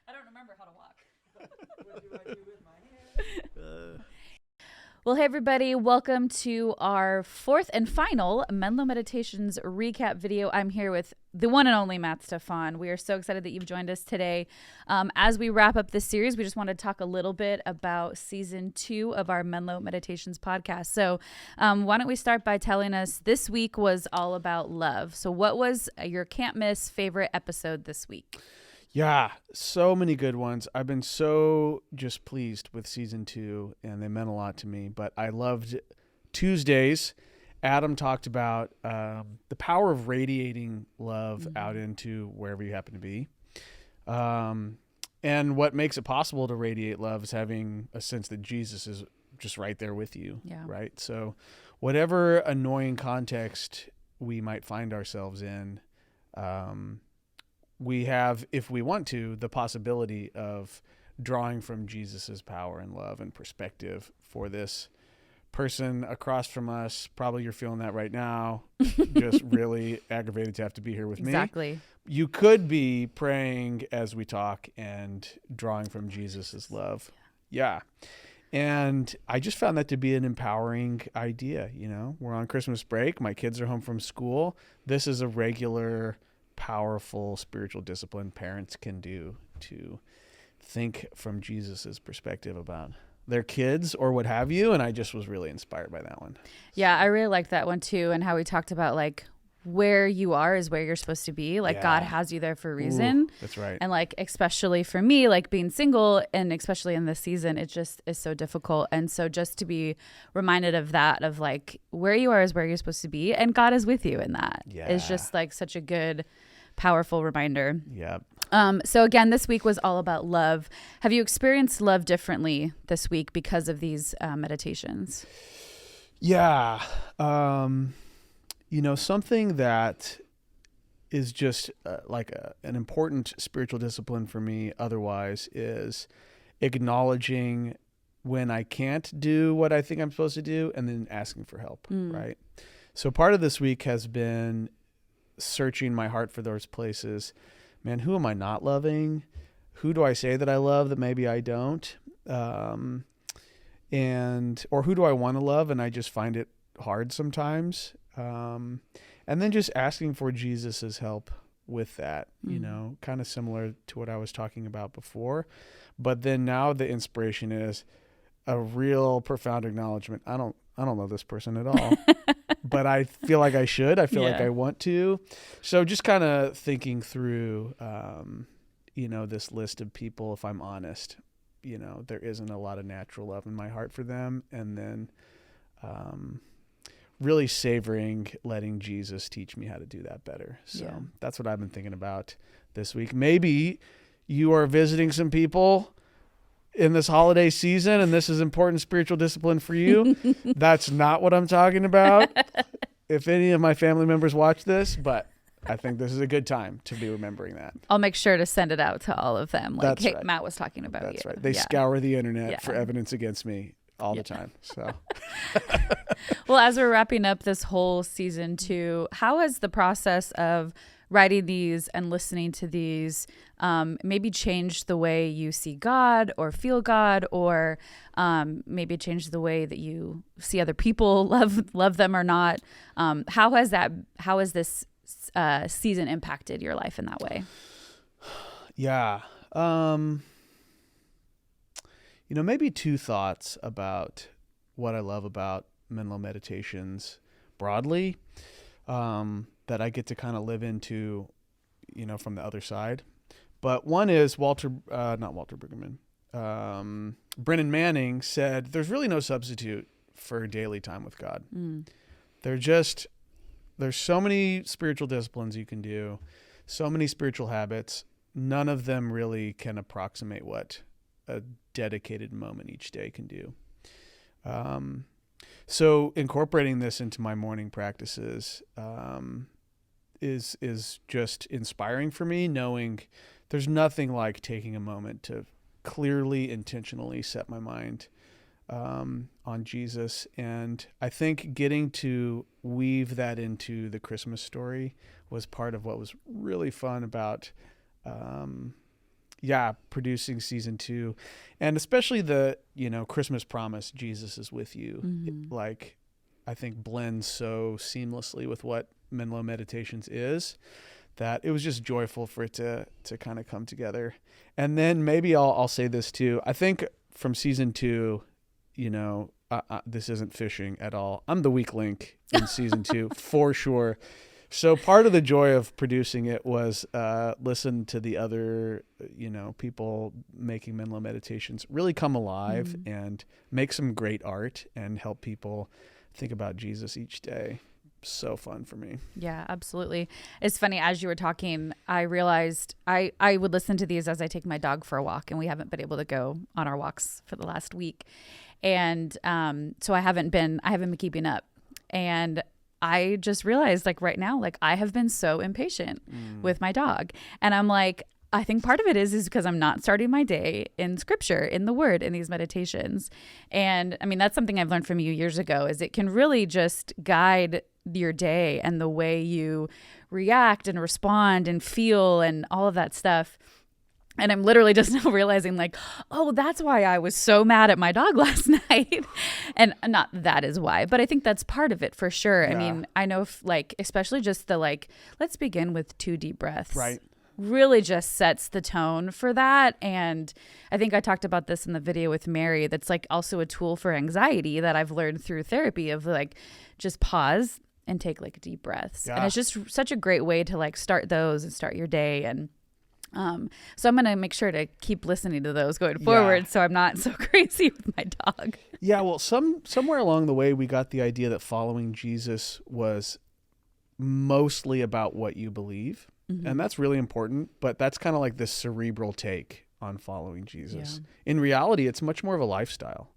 I don't remember how to walk. What do I do with my hair? Well, hey, everybody. Welcome to our fourth and final Menlo Meditations recap video. I'm here with the one and only Matt Stephan. We are so excited that you've joined us today. As we wrap up this series, we just want to talk a little bit about season 2 of our Menlo Meditations podcast. So why don't we start by telling us this week was all about love. So what was your can't miss favorite episode this week? Yeah, so many good ones. I've been so just pleased with season 2, and they meant a lot to me. But I loved Tuesdays. Adam talked about the power of radiating love out into wherever you happen to be. And what makes it possible to radiate love is having a sense that Jesus is just right there with you, right? So whatever annoying context we might find ourselves in, we have, if we want to, the possibility of drawing from Jesus's power and love and perspective for this person across from us. Probably you're feeling that right now, just really aggravated to have to be here with me. Exactly. You could be praying as we talk and drawing from Jesus's love. Yeah. And I just found that to be an empowering idea. You know, we're on Christmas break. My kids are home from school. This is a regular, powerful spiritual discipline parents can do to think from Jesus's perspective about their kids or what have you. And I just was really inspired by that one. Yeah, I really liked that one too. And how we talked about like where you are is where you're supposed to be. Like God has you there for a reason. Ooh, that's right. And like, especially for me, like being single and especially in this season, it just is so difficult. And so just to be reminded of that, of like where you are is where you're supposed to be. And God is with you in that is just like such a good, powerful reminder. Yeah. So again, this week was all about love. Have you experienced love differently this week because of these meditations? Yeah. You know, something that is just an important spiritual discipline for me otherwise is acknowledging when I can't do what I think I'm supposed to do and then asking for help, right? So part of this week has been searching my heart for those places. Man, who am I not loving? Who do I say that I love that maybe I don't? Or who do I want to love and I just find it hard sometimes? And then just asking for Jesus's help with that, you know, kind of similar to what I was talking about before. But then now the inspiration is a real profound acknowledgement. I don't love this person at all, but I feel like I should. I feel like I want to. So just kind of thinking through, you know, this list of people, if I'm honest, you know, there isn't a lot of natural love in my heart for them. And then really savoring letting Jesus teach me how to do that better. So that's what I've been thinking about this week. Maybe you are visiting some people in this holiday season and this is important spiritual discipline for you. That's not what I'm talking about. If any of my family members watch this, but I think this is a good time to be remembering that. I'll make sure to send it out to all of them. Like, That's hey, right. Matt was talking about you. That's right. They scour the internet for evidence against me all the time. So, well, as we're wrapping up this whole season 2, how has the process of writing these and listening to these maybe changed the way you see God or feel God, or maybe changed the way that you see other people, love them or not? How has this season impacted your life in that way? Yeah. You know, maybe 2 thoughts about what I love about Menlo Meditations broadly, that I get to kind of live into, you know, from the other side. But one is not Walter Brueggemann. Brennan Manning said, there's really no substitute for daily time with God. There's so many spiritual disciplines you can do, so many spiritual habits. None of them really can approximate what a dedicated moment each day can do. So incorporating this into my morning practices is just inspiring for me, knowing there's nothing like taking a moment to clearly, intentionally set my mind on Jesus. And I think getting to weave that into the Christmas story was part of what was really fun about producing season 2, and especially the, Christmas promise, Jesus is with you. Like, I think blends so seamlessly with what Menlo Meditations is, that it was just joyful for it to kind of come together. And then maybe I'll say this too. I think from season 2, this isn't fishing at all, I'm the weak link in season 2 for sure. So part of the joy of producing it was listen to the other, people making Menlo Meditations really come alive and make some great art and help people think about Jesus each day. So fun for me. Yeah, absolutely. It's funny, as you were talking, I realized I would listen to these as I take my dog for a walk, and we haven't been able to go on our walks for the last week. And so I haven't been keeping up. And I just realized, like, right now, like, I have been so impatient with my dog. And I'm like, I think part of it is because I'm not starting my day in scripture, in the word, in these meditations. And I mean, that's something I've learned from you years ago, is it can really just guide your day and the way you react and respond and feel and all of that stuff. And I'm literally just now realizing, like, oh, that's why I was so mad at my dog last night. And not that is why, but I think that's part of it for sure. Yeah. I mean, I know especially just the, like, let's begin with 2 deep breaths. Right. Really just sets the tone for that. And I think I talked about this in the video with Mary. That's like also a tool for anxiety that I've learned through therapy, of like, just pause and take like deep breaths. Yeah. And it's just such a great way to like start those and start your day. And so I'm going to make sure to keep listening to those going forward, so I'm not so crazy with my dog. Yeah, well, somewhere along the way, we got the idea that following Jesus was mostly about what you believe. And that's really important, but that's kind of like this cerebral take on following Jesus. Yeah. In reality, it's much more of a lifestyle.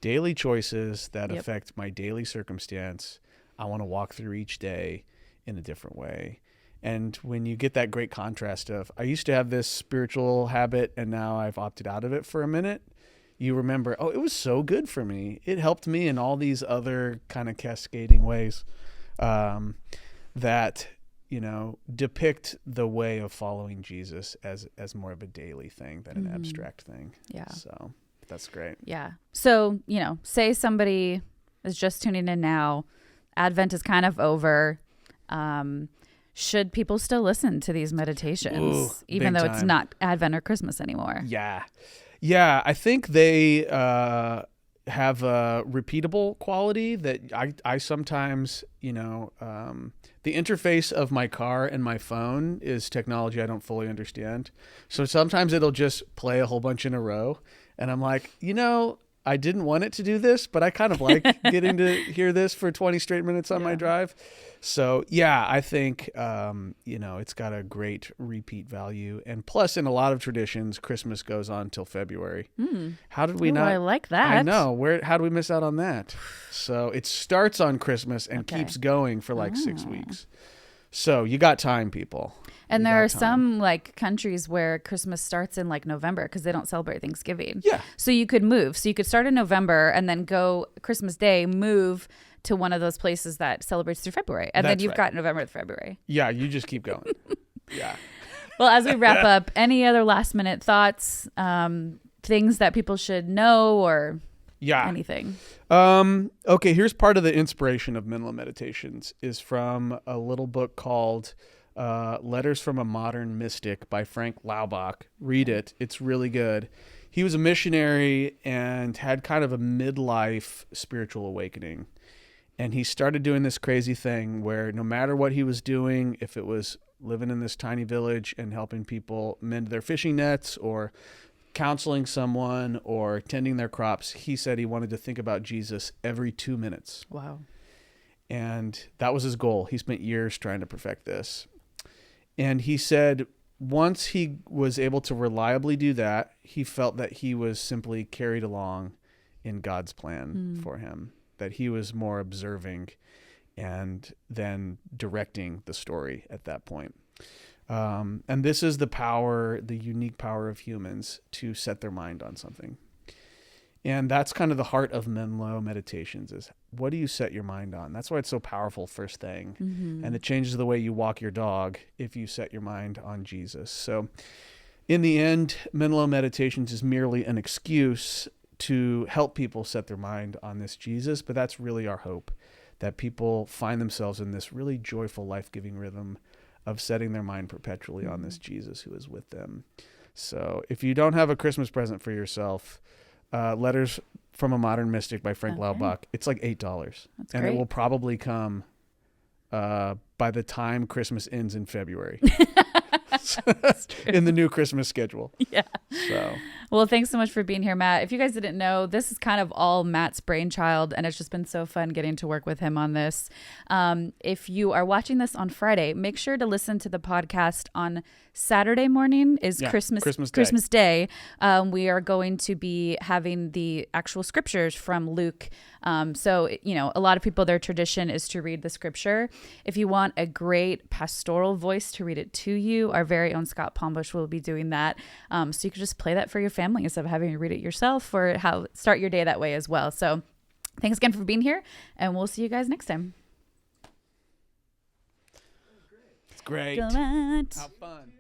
Daily choices that affect my daily circumstance. I want to walk through each day in a different way. And when you get that great contrast of, I used to have this spiritual habit and now I've opted out of it for a minute, you remember, oh, it was so good for me. It helped me in all these other kind of cascading ways that, depict the way of following Jesus as more of a daily thing than an abstract thing. Yeah. So that's great. Yeah. So, say somebody is just tuning in now, Advent is kind of over. Should people still listen to these meditations, even though it's not Advent or Christmas anymore? Yeah. Yeah. I think they have a repeatable quality that I sometimes, the interface of my car and my phone is technology I don't fully understand. So sometimes it'll just play a whole bunch in a row. And I'm like, I didn't want it to do this, but I kind of like getting to hear this for 20 straight minutes on my drive. So, yeah, I think, it's got a great repeat value. And plus, in a lot of traditions, Christmas goes on till February. How did we not? I like that. I know. How do we miss out on that? So it starts on Christmas and keeps going for like 6 weeks. So you got time, people. And there are some like countries where Christmas starts in like November because they don't celebrate Thanksgiving. Yeah. So you could move. So you could start in November and then go Christmas Day, move to one of those places that celebrates through February. And then you've got November to February. Yeah, you just keep going. Yeah. Well, as we wrap up, any other last minute thoughts, things that people should know or anything? Okay, here's part of the inspiration of Menlo Meditations is from a little book called Letters from a Modern Mystic by Frank Laubach. Read it. It's really good. He was a missionary and had kind of a midlife spiritual awakening. And he started doing this crazy thing where no matter what he was doing, if it was living in this tiny village and helping people mend their fishing nets or counseling someone or tending their crops, he said he wanted to think about Jesus every 2 minutes. Wow. And that was his goal. He spent years trying to perfect this. And he said once he was able to reliably do that, he felt that he was simply carried along in God's plan for him, that he was more observing and then directing the story at that point. And this is the unique power of humans to set their mind on something. And that's kind of the heart of Menlo Meditations is what do you set your mind on? That's why it's so powerful first thing. And it changes the way you walk your dog if you set your mind on Jesus. So in the end, Menlo Meditations is merely an excuse to help people set their mind on this Jesus, but that's really our hope, that people find themselves in this really joyful, life-giving rhythm of setting their mind perpetually on this Jesus who is with them. So if you don't have a Christmas present for yourself, Letters from a Modern Mystic by Frank Laubach, it's like $8. That's and great. It will probably come by the time Christmas ends in February. In the new Christmas schedule. Yeah. So. Well, thanks so much for being here, Matt. If you guys didn't know, this is kind of all Matt's brainchild, and it's just been so fun getting to work with him on this. If you are watching this on Friday, make sure to listen to the podcast on Saturday morning is Christmas Day. We are going to be having the actual scriptures from Luke. So, a lot of people, their tradition is to read the scripture. If you want a great pastoral voice to read it to you, our very own Scott Palmbush will be doing that. So you can just play that for your family instead of having to read it yourself, or start your day that way as well. So thanks again for being here, and we'll see you guys next time. It's great. Good. How fun.